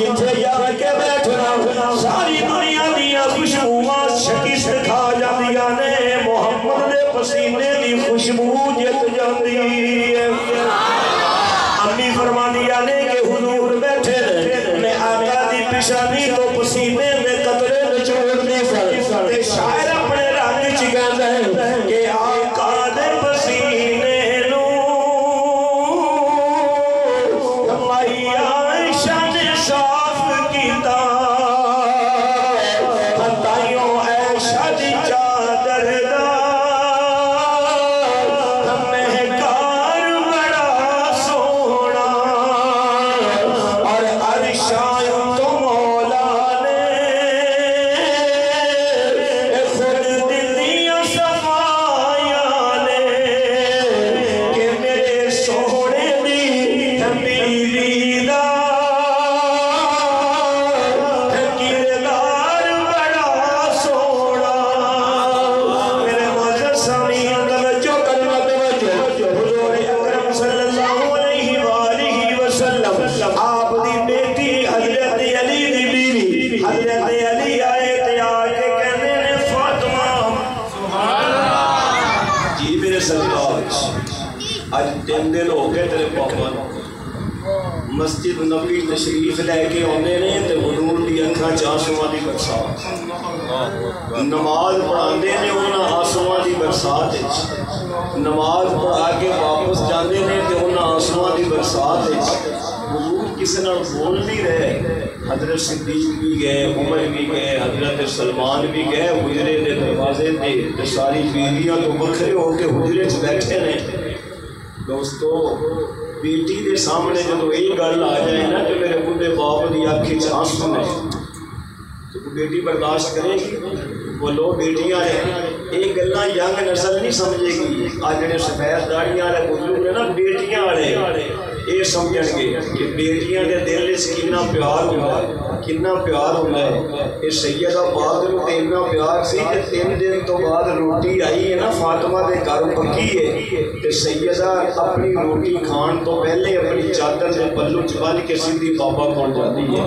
جتھے جا کے بیٹھنا ساری دنیا دیا خوشبوواں شکست کھا جاندیاں نے محمد دے پسینے دی خوشبو جت جاندی ہے امی فرما دیا نے کہ حضور بیٹھے میں آقا دی پیشانی تو پسینے میں قطرے نچوڑ دی سر تے شاعر اپنے رنگ چ کہندا ہے کہ آقا دے پسینے نو مائی عائشہ نے صاف کیتا ہتائیوں عائشہ دی چادر دا مہکار بڑا سونا اور عرشاں تو مولا نے خود دلیاں صفائیاں نے کہ میرے سونے دی بیوی دا کردار بڑا سونا میرے معزز سامعین توجہ کرنا توجہ حضور اکرم صلی اللہ علیہ وآلہ وسلم آپ دی بیٹی حضرت علی دی بیوی حضرت علی آئے تے آ کے کہنے نے فاطمہ جی میرے سرکار آج 3 دن ہو گئے تیرے پاپا مسجد نبی تشریف لے کے آنے نے تے حضور دی اکھاں چ آنسواں دی برسات نماز پڑھاندے نے انہاں آنسواں دی برسات وچ نماز پڑھا کے واپس جاندے نے تے انہاں آنسواں دی برسات وچ حضور کسے نال بول نہیں رہے حضرت صدیق بھی گئے عمر بھی گئے حضرت سلمان بھی گئے حجرے دے دروازے تے ساری بیویاں تو بکھرے ہو کے حجرے چ بیٹھے نے دوستو بیٹی دے سامنے جدو یہ گل آ جائے نا کہ میرے بڈھے باپ دی آنکھ وچ آنسو نے تو بیٹی برداشت کرے گی بولو بیٹیاں یہ گلاں ینگ نسل نہیں سمجھے گی آج جڑے سفید داڑیاں والے بزرگ نے نا بیٹیاں والے یہ سمجھن گے کہ بیٹیاں دے دل وچ کتنا پیار ہوندا ہے کتنا پیار ہوندا ہے یہ سیدہ پاک نوں تے اتنا پیار سی کہ 3 دن تو بعد روٹی آئی ہے نا فاطمہ دے گھر پکی ہے تے سیدہ اپنی روٹی کھان تو پہلے اپنی چادر دے پلو چ بن کے سیدھی بابا کول جاتی ہے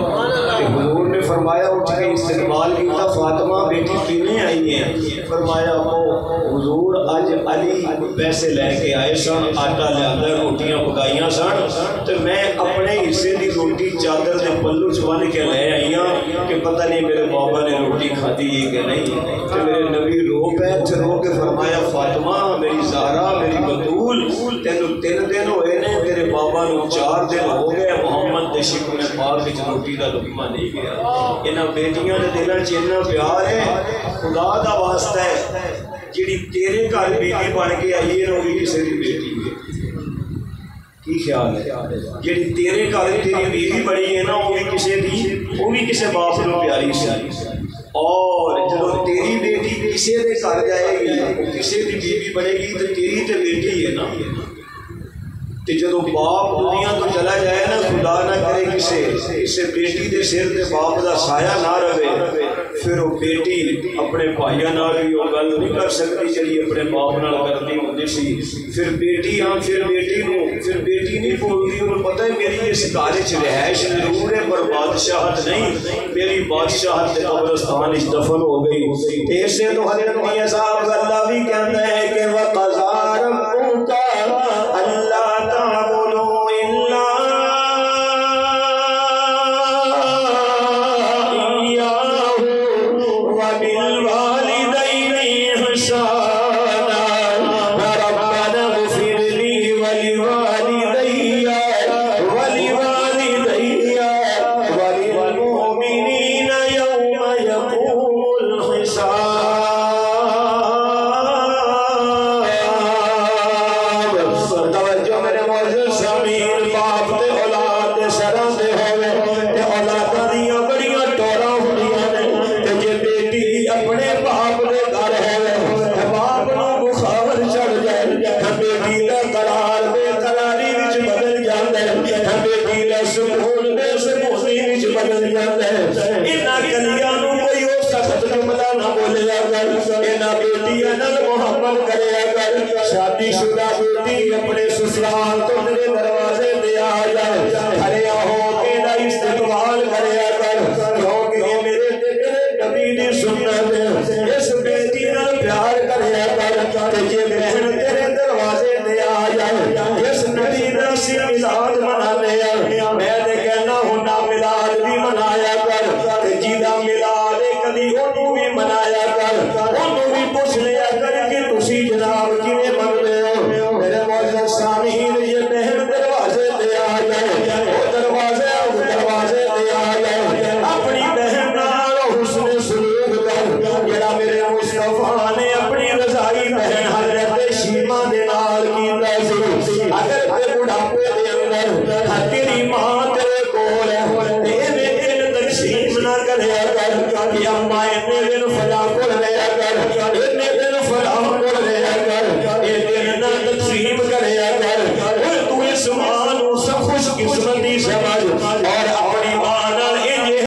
کہ حضور نے فرمایا اٹھ کے استقبال کیتا فاطمہ بیٹی کیویں آئی ہے فرمایا حضور اج علی پیسے لے کے آئے سن آٹا لیا روٹیاں پکائیاں سن تو میں اپنے حصے دی روٹی چادر دے پلو چ بن کے لے آئی ہاں کہ پتہ نہیں میرے بابا نے روٹی کھادی ہے کہ نہیں تو میرے نبی رو پے رو کے فرمایا فاطمہ میری زہرا میری بطول تینوں 3 دن ہوئے نے تیرے بابا نوں 4 دن ہو گئے محمد دے شکر پاک وچ روٹی دا لقمہ نہیں گیا انہاں بیٹیاں دے دلاں چ اتنا پیار ہے خدا دا واسطہ ہے جیڑی تیرے گھر بیوی بن کے آئی ہے وہ بھی کسی دی بیٹی ہے کی خیال ہے جیڑی تیرے گھر تیری بیوی بڑی ہے نا وہ بھی کسی باپ نوں پیاری سی اور جب تیری بیٹی کسی دے گھر جائے گی کسی دی بیوی بنے گی تو تیری تے بیٹی ہے نا کہ جب باپ دنیا تو چلا جائے نا خدا نہ کرے کسی بیٹی دے سر تے باپ دا سایہ نہ رہے پھر وہ بیٹی اپنے بھائیاں نال بھی وہ گل نہیں کر سکتی جڑی اپنے باپ نال کرتی ہوندی سی پھر بیٹی نہیں بولتی انہوں پتہ ہے میری اس گھر وچ رہائش ضرور ہے پر بادشاہت نہیں میری بادشاہت تے قبرستان وچ دفن ہو گئی ایسے تو حضرت میاں صاحب اللہ بھی کہتا ہے کہ وقضى ربك اللہ تعبدوا الا وبالوالدين إحسانا ربنا اغفر لي ولوالدي وللمؤمنين يوم يقوم الحساب توجہ میرے معزز سامعین باپ تے اولاد دے سراں تے ہوے تے اولاداں دیاں بڑیاں ٹوراں ہوندیاں نے تے جے بیٹی اپنے باپ دے گھر ہوے باپ نوں بخار چڑھ جائے بیٹی دا قرار بے قراری وچ بدل جاندا ہے بیٹی دا سکون بے سکونی وچ بدل جاندا ہے انہاں گلیاں نوں کوئی او سخت جملہ نہ بولیا کر انہاں بیٹیاں نال محبت کریا کر شادی شدہ بیٹی اپنے سسرال تو تیرے دروازے تے آ جائے کھڑیا ہو کے دا